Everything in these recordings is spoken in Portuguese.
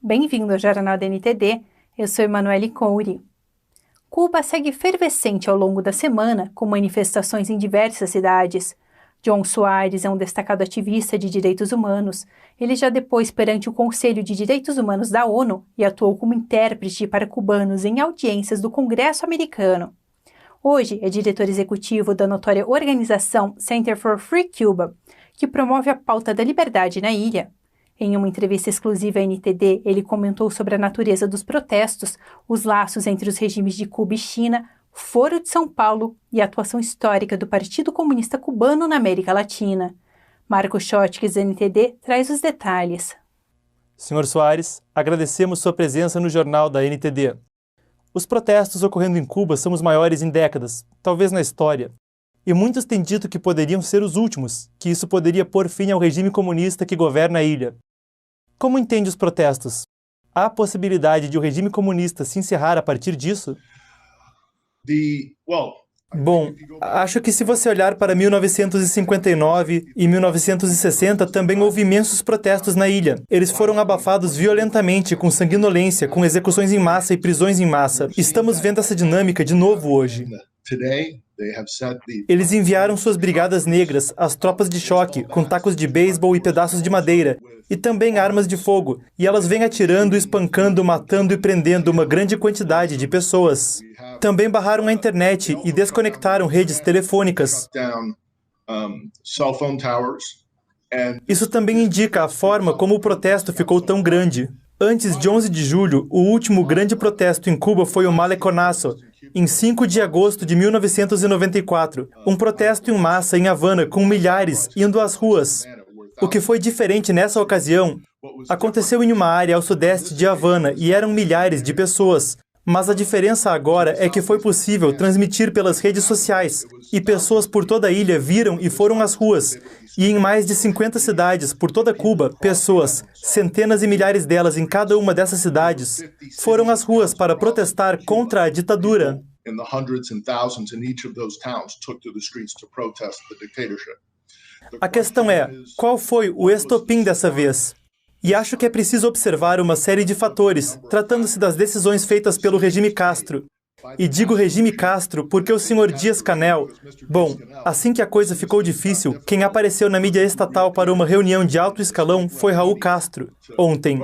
Bem-vindo ao Jornal da NTD, eu sou Emanuele Couri. Cuba segue efervescente ao longo da semana, com manifestações em diversas cidades. John Soares é um destacado ativista de direitos humanos. Ele já depôs perante o Conselho de Direitos Humanos da ONU e atuou como intérprete para cubanos em audiências do Congresso americano. Hoje é diretor executivo da notória organização Center for Free Cuba, que promove a pauta da liberdade na ilha. Em uma entrevista exclusiva à NTD, ele comentou sobre a natureza dos protestos, os laços entre os regimes de Cuba e China, Foro de São Paulo e a atuação histórica do Partido Comunista Cubano na América Latina. Marco Schottges, NTD, traz os detalhes. Senhor Soares, agradecemos sua presença no Jornal da NTD. Os protestos ocorrendo em Cuba são os maiores em décadas, talvez na história. E muitos têm dito que poderiam ser os últimos, que isso poderia pôr fim ao regime comunista que governa a ilha. Como entende os protestos? Há a possibilidade de o regime comunista se encerrar a partir disso? Bom, acho que se você olhar para 1959 e 1960, também houve imensos protestos na ilha. Eles foram abafados violentamente, com sanguinolência, com execuções em massa e prisões em massa. Estamos vendo essa dinâmica de novo hoje. Eles enviaram suas brigadas negras, as tropas de choque, com tacos de beisebol e pedaços de madeira, e também armas de fogo, e elas vêm atirando, espancando, matando e prendendo uma grande quantidade de pessoas. Também barraram a internet e desconectaram redes telefônicas. Isso também indica a forma como o protesto ficou tão grande. Antes de 11 de julho, o último grande protesto em Cuba foi o Maleconazo, em 5 de agosto de 1994, um protesto em massa em Havana com milhares indo às ruas. O que foi diferente nessa ocasião aconteceu em uma área ao sudeste de Havana e eram milhares de pessoas. Mas a diferença agora é que foi possível transmitir pelas redes sociais e pessoas por toda a ilha viram e foram às ruas. E em mais de 50 cidades por toda Cuba, pessoas, centenas e milhares delas em cada uma dessas cidades, foram às ruas para protestar contra a ditadura. A questão é, qual foi o estopim dessa vez? E acho que é preciso observar uma série de fatores, tratando-se das decisões feitas pelo regime Castro. E digo regime Castro porque o Sr. Díaz-Canel... Bom, assim que a coisa ficou difícil, quem apareceu na mídia estatal para uma reunião de alto escalão foi Raul Castro, ontem.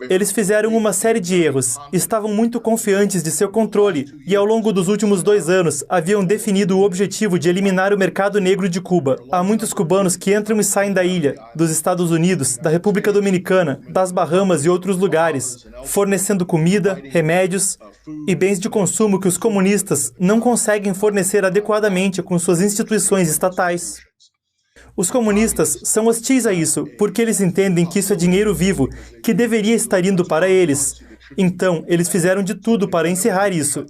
Eles fizeram uma série de erros, estavam muito confiantes de seu controle e ao longo dos últimos 2 anos haviam definido o objetivo de eliminar o mercado negro de Cuba. Há muitos cubanos que entram e saem da ilha, dos Estados Unidos, da República Dominicana, das Bahamas e outros lugares, fornecendo comida, remédios e bens de consumo que os comunistas não conseguem fornecer adequadamente com suas instituições estatais. Os comunistas são hostis a isso, porque eles entendem que isso é dinheiro vivo, que deveria estar indo para eles. Então, eles fizeram de tudo para encerrar isso.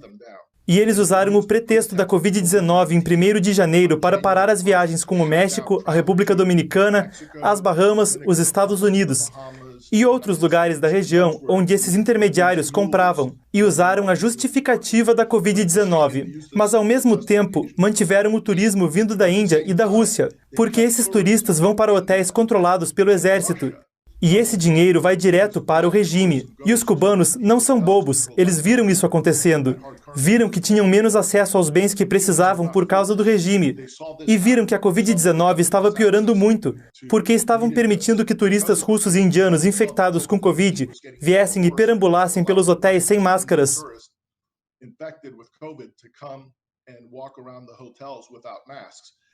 E eles usaram o pretexto da Covid-19 em 1º de janeiro para parar as viagens com o México, a República Dominicana, as Bahamas, os Estados Unidos e outros lugares da região onde esses intermediários compravam, e usaram a justificativa da Covid-19. Mas, ao mesmo tempo, mantiveram o turismo vindo da Índia e da Rússia, porque esses turistas vão para hotéis controlados pelo exército. E esse dinheiro vai direto para o regime. E os cubanos não são bobos, eles viram isso acontecendo. Viram que tinham menos acesso aos bens que precisavam por causa do regime. E viram que a Covid-19 estava piorando muito, porque estavam permitindo que turistas russos e indianos infectados com Covid viessem e perambulassem pelos hotéis sem máscaras.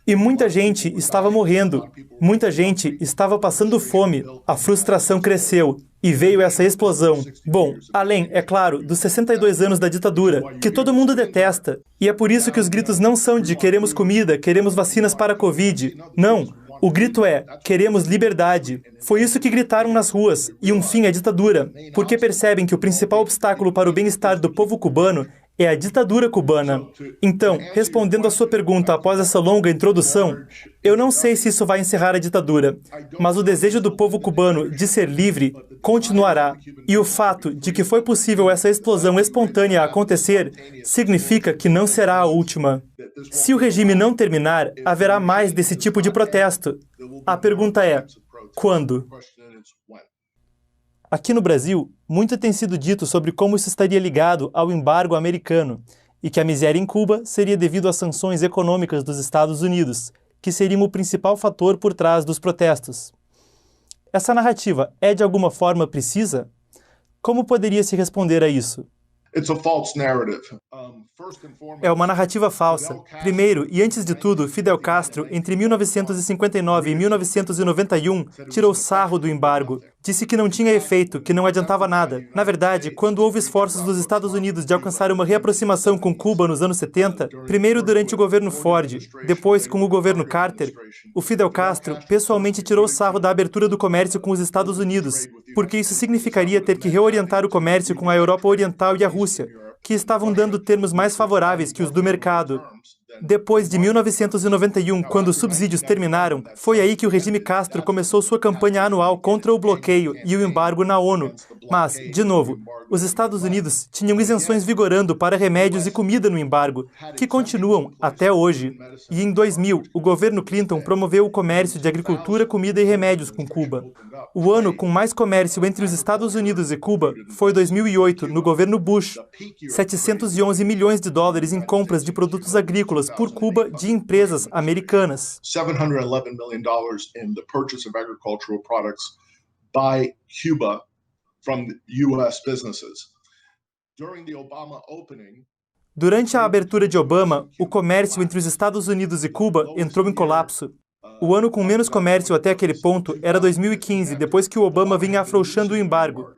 E muita gente estava morrendo, muita gente estava passando fome, a frustração cresceu e veio essa explosão. Bom, além, é claro, dos 62 anos da ditadura, que todo mundo detesta. E é por isso que os gritos não são de queremos comida, queremos vacinas para a Covid. Não, o grito é queremos liberdade. Foi isso que gritaram nas ruas, e um fim à ditadura, porque percebem que o principal obstáculo para o bem-estar do povo cubano É a ditadura cubana. Então, respondendo à sua pergunta após essa longa introdução, eu não sei se isso vai encerrar a ditadura, mas o desejo do povo cubano de ser livre continuará. E o fato de que foi possível essa explosão espontânea acontecer significa que não será a última. Se o regime não terminar, haverá mais desse tipo de protesto. A pergunta é: quando? Aqui no Brasil, muito tem sido dito sobre como isso estaria ligado ao embargo americano e que a miséria em Cuba seria devido às sanções econômicas dos Estados Unidos, que seriam o principal fator por trás dos protestos. Essa narrativa é de alguma forma precisa? Como poderia se responder a isso? É uma narrativa falsa. Primeiro, e antes de tudo, Fidel Castro, entre 1959 e 1991, tirou sarro do embargo. Disse que não tinha efeito, que não adiantava nada. Na verdade, quando houve esforços dos Estados Unidos de alcançar uma reaproximação com Cuba nos anos 70, primeiro durante o governo Ford, depois com o governo Carter, o Fidel Castro pessoalmente tirou sarro da abertura do comércio com os Estados Unidos, porque isso significaria ter que reorientar o comércio com a Europa Oriental e a Rússia, que estavam dando termos mais favoráveis que os do mercado. Depois de 1991, quando os subsídios terminaram, foi aí que o regime Castro começou sua campanha anual contra o bloqueio e o embargo na ONU. Mas, de novo, os Estados Unidos tinham isenções vigorando para remédios e comida no embargo, que continuam até hoje. E em 2000, o governo Clinton promoveu o comércio de agricultura, comida e remédios com Cuba. O ano com mais comércio entre os Estados Unidos e Cuba foi 2008, no governo Bush. 711 milhões de dólares em compras de produtos agrícolas por Cuba de empresas americanas. 711 million dollars in the purchase of agricultural products by Cuba from US businesses. During the Obama opening, durante a abertura de Obama, o comércio entre os Estados Unidos e Cuba entrou em colapso. O ano com menos comércio até aquele ponto era 2015, depois que o Obama vinha afrouxando o embargo.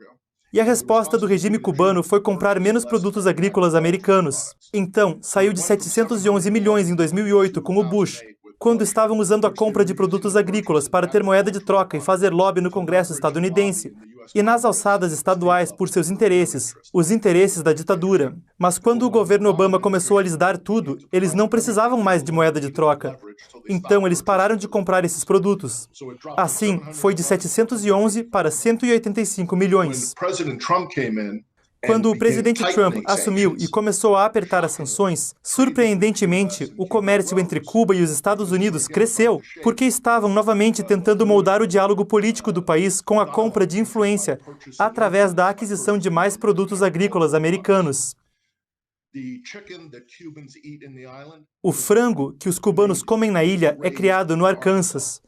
E a resposta do regime cubano foi comprar menos produtos agrícolas americanos. Então, saiu de 711 milhões em 2008 com o Bush, quando estavam usando a compra de produtos agrícolas para ter moeda de troca e fazer lobby no Congresso estadunidense, e nas alçadas estaduais por seus interesses, os interesses da ditadura. Mas quando o governo Obama começou a lhes dar tudo, eles não precisavam mais de moeda de troca. Então, eles pararam de comprar esses produtos. Assim, foi de 711 para 185 milhões. Quando o presidente Trump assumiu e começou a apertar as sanções, surpreendentemente, o comércio entre Cuba e os Estados Unidos cresceu, porque estavam novamente tentando moldar o diálogo político do país com a compra de influência, através da aquisição de mais produtos agrícolas americanos. O frango que os cubanos comem na ilha é criado no Arkansas.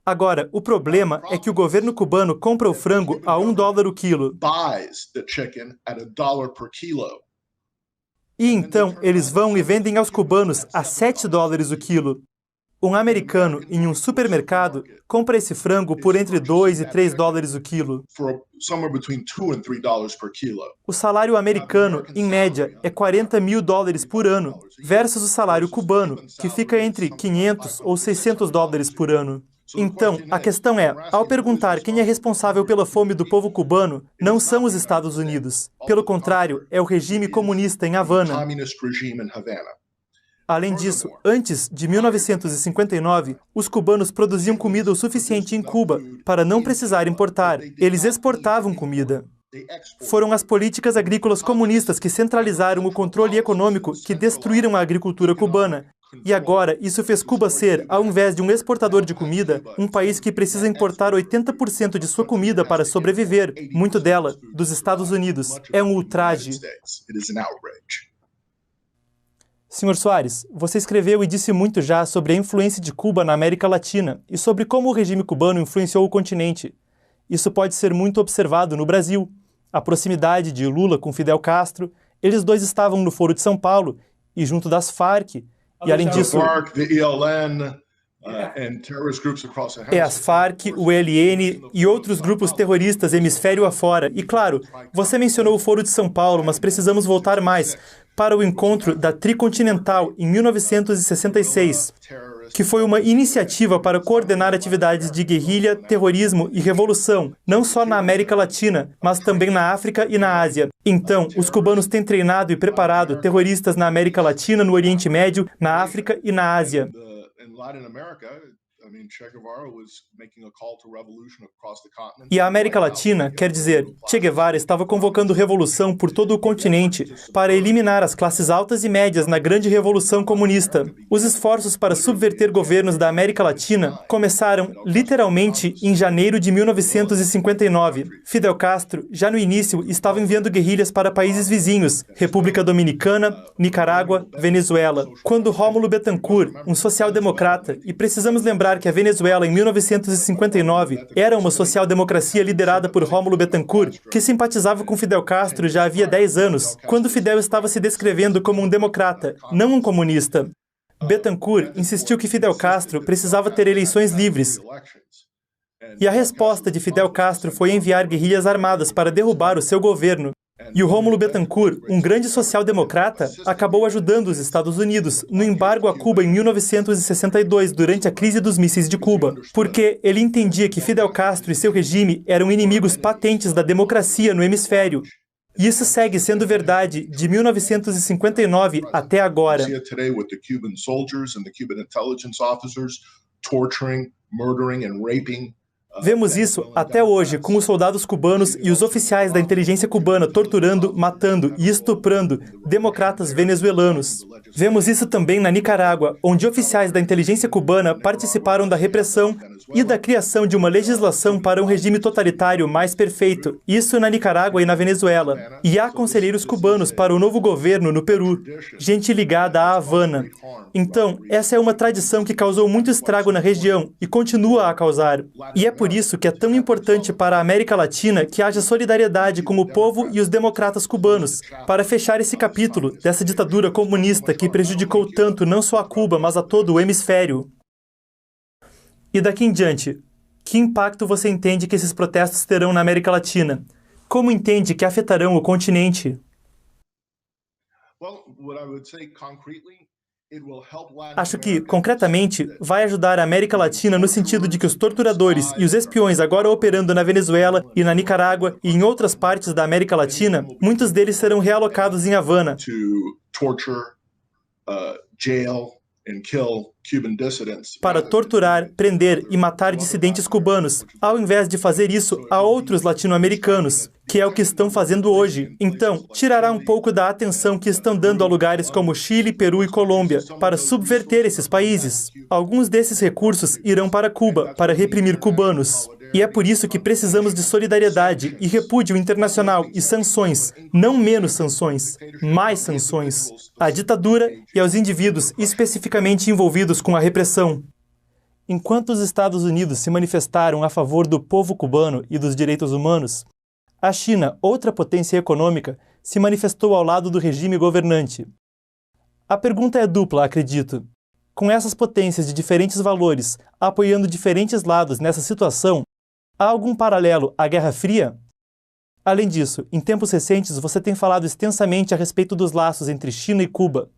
Agora, o problema é que o governo cubano compra o frango a $1 o quilo. E então, eles vão e vendem aos cubanos a $7 o quilo. Um americano, em um supermercado, compra esse frango por entre $2 e $3 o quilo. O salário americano, em média, é $40 mil por ano, versus o salário cubano, que fica entre $500 ou $600 por ano. Então, a questão é, ao perguntar quem é responsável pela fome do povo cubano, não são os Estados Unidos. Pelo contrário, é o regime comunista em Havana. Além disso, antes de 1959, os cubanos produziam comida o suficiente em Cuba para não precisar importar. Eles exportavam comida. Foram as políticas agrícolas comunistas que centralizaram o controle econômico que destruíram a agricultura cubana. E agora, isso fez Cuba ser, ao invés de um exportador de comida, um país que precisa importar 80% de sua comida para sobreviver, muito dela, dos Estados Unidos. É um ultraje. Sr. Soares, você escreveu e disse muito já sobre a influência de Cuba na América Latina e sobre como o regime cubano influenciou o continente. Isso pode ser muito observado no Brasil. A proximidade de Lula com Fidel Castro, eles dois estavam no Foro de São Paulo e junto das Farc. E além disso, as Farc, o ELN e outros grupos terroristas hemisfério afora. E claro, você mencionou o Foro de São Paulo, mas precisamos voltar mais para o encontro da Tricontinental em 1966. que foi uma iniciativa para coordenar atividades de guerrilha, terrorismo e revolução, não só na América Latina, mas também na África e na Ásia. Então, os cubanos têm treinado e preparado terroristas na América Latina, no Oriente Médio, na África e na Ásia. E a América Latina, quer dizer, Che Guevara estava convocando revolução por todo o continente para eliminar as classes altas e médias na grande revolução comunista. Os esforços para subverter governos da América Latina começaram literalmente em janeiro de 1959. Fidel Castro, já no início, estava enviando guerrilhas para países vizinhos, República Dominicana, Nicarágua, Venezuela. Quando Rómulo Betancourt, um social-democrata, e precisamos lembrar que a Venezuela, em 1959, era uma social-democracia liderada por Rómulo Betancourt, que simpatizava com Fidel Castro já havia 10 anos, quando Fidel estava se descrevendo como um democrata, não um comunista. Betancourt insistiu que Fidel Castro precisava ter eleições livres. E a resposta de Fidel Castro foi enviar guerrilhas armadas para derrubar o seu governo. E o Rómulo Betancourt, um grande social-democrata, acabou ajudando os Estados Unidos no embargo a Cuba em 1962, durante a crise dos mísseis de Cuba, porque ele entendia que Fidel Castro e seu regime eram inimigos patentes da democracia no hemisfério. E isso segue sendo verdade de 1959 até agora. Vemos isso até hoje com os soldados cubanos e os oficiais da inteligência cubana torturando, matando e estuprando democratas venezuelanos. Vemos isso também na Nicarágua, onde oficiais da inteligência cubana participaram da repressão e da criação de uma legislação para um regime totalitário mais perfeito. Isso na Nicarágua e na Venezuela. E há conselheiros cubanos para o novo governo no Peru, gente ligada à Havana. Então, essa é uma tradição que causou muito estrago na região e continua a causar. E é por isso que é tão importante para a América Latina que haja solidariedade com o povo e os democratas cubanos, para fechar esse capítulo dessa ditadura comunista que prejudicou tanto não só a Cuba, mas a todo o hemisfério. E daqui em diante, que impacto você entende que esses protestos terão na América Latina? Como entende que afetarão o continente? Acho que, concretamente, vai ajudar a América Latina no sentido de que os torturadores e os espiões agora operando na Venezuela e na Nicarágua e em outras partes da América Latina, muitos deles serão realocados em Havana para torturar, prender e matar dissidentes cubanos, ao invés de fazer isso a outros latino-americanos, que é o que estão fazendo hoje. Então, tirará um pouco da atenção que estão dando a lugares como Chile, Peru e Colômbia, para subverter esses países. Alguns desses recursos irão para Cuba, para reprimir cubanos. E é por isso que precisamos de solidariedade e repúdio internacional e sanções, não menos sanções, mais sanções, à ditadura e aos indivíduos especificamente envolvidos com a repressão. Enquanto os Estados Unidos se manifestaram a favor do povo cubano e dos direitos humanos, a China, outra potência econômica, se manifestou ao lado do regime governante. A pergunta é dupla, acredito. Com essas potências de diferentes valores apoiando diferentes lados nessa situação, há algum paralelo à Guerra Fria? Além disso, em tempos recentes você tem falado extensamente a respeito dos laços entre China e Cuba.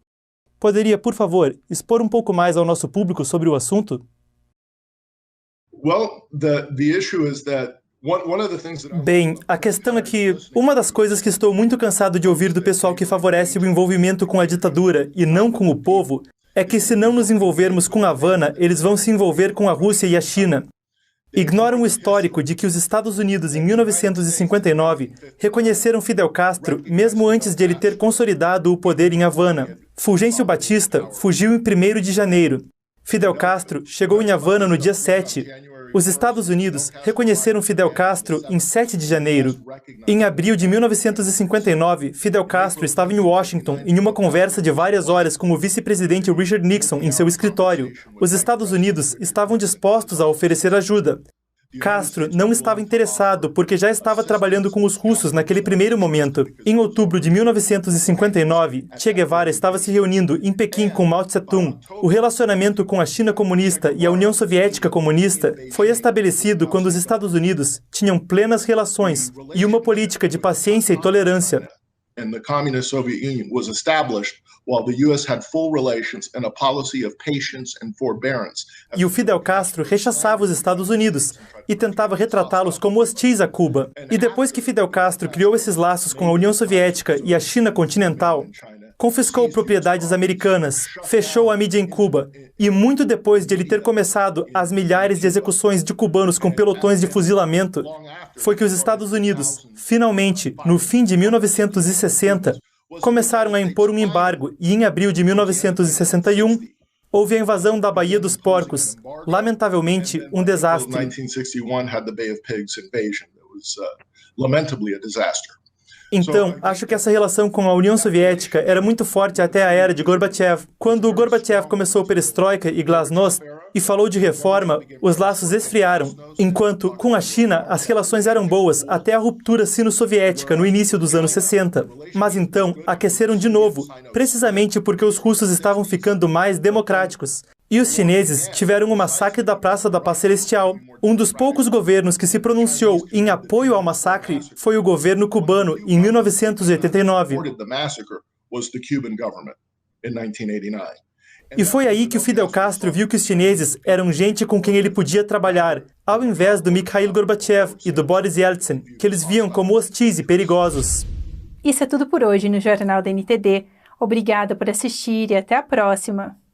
Poderia, por favor, expor um pouco mais ao nosso público sobre o assunto? Bem, a questão é que uma das coisas que estou muito cansado de ouvir do pessoal que favorece o envolvimento com a ditadura e não com o povo é que se não nos envolvermos com Havana, eles vão se envolver com a Rússia e a China. Ignoram o histórico de que os Estados Unidos, em 1959, reconheceram Fidel Castro mesmo antes de ele ter consolidado o poder em Havana. Fulgêncio Batista fugiu em 1º de janeiro. Fidel Castro chegou em Havana no dia 7. Os Estados Unidos reconheceram Fidel Castro em 7 de janeiro. Em abril de 1959, Fidel Castro estava em Washington em uma conversa de várias horas com o vice-presidente Richard Nixon em seu escritório. Os Estados Unidos estavam dispostos a oferecer ajuda. Castro não estava interessado porque já estava trabalhando com os russos naquele primeiro momento. Em outubro de 1959, Che Guevara estava se reunindo em Pequim com Mao Tse-tung. O relacionamento com a China comunista e a União Soviética comunista foi estabelecido quando os Estados Unidos tinham plenas relações e uma política de paciência e tolerância. and the communist Soviet Union was established while the US had full relations and a policy of patience and forbearance. E o Fidel Castro rechaçava os Estados Unidos e tentava retratá-los como hostis a Cuba. E depois que Fidel Castro criou esses laços com a União Soviética e a China continental, confiscou propriedades americanas, fechou a mídia em Cuba e, muito depois de ele ter começado as milhares de execuções de cubanos com pelotões de fuzilamento, foi que os Estados Unidos, finalmente, no fim de 1960, começaram a impor um embargo e, em abril de 1961, houve a invasão da Baía dos Porcos, lamentavelmente um desastre. 1961 had the Bay of Pigs invasion. It was lamentably a disaster. Então, acho que essa relação com a União Soviética era muito forte até a era de Gorbachev. Quando Gorbachev começou a Perestroika e Glasnost e falou de reforma, os laços esfriaram, enquanto, com a China, as relações eram boas até a ruptura sino-soviética no início dos anos 60. Mas então, aqueceram de novo, precisamente porque os russos estavam ficando mais democráticos. E os chineses tiveram o massacre da Praça da Paz Celestial. Um dos poucos governos que se pronunciou em apoio ao massacre foi o governo cubano, em 1989. E foi aí que o Fidel Castro viu que os chineses eram gente com quem ele podia trabalhar, ao invés do Mikhail Gorbachev e do Boris Yeltsin, que eles viam como hostis e perigosos. Isso é tudo por hoje no Jornal da NTD. Obrigada por assistir e até a próxima!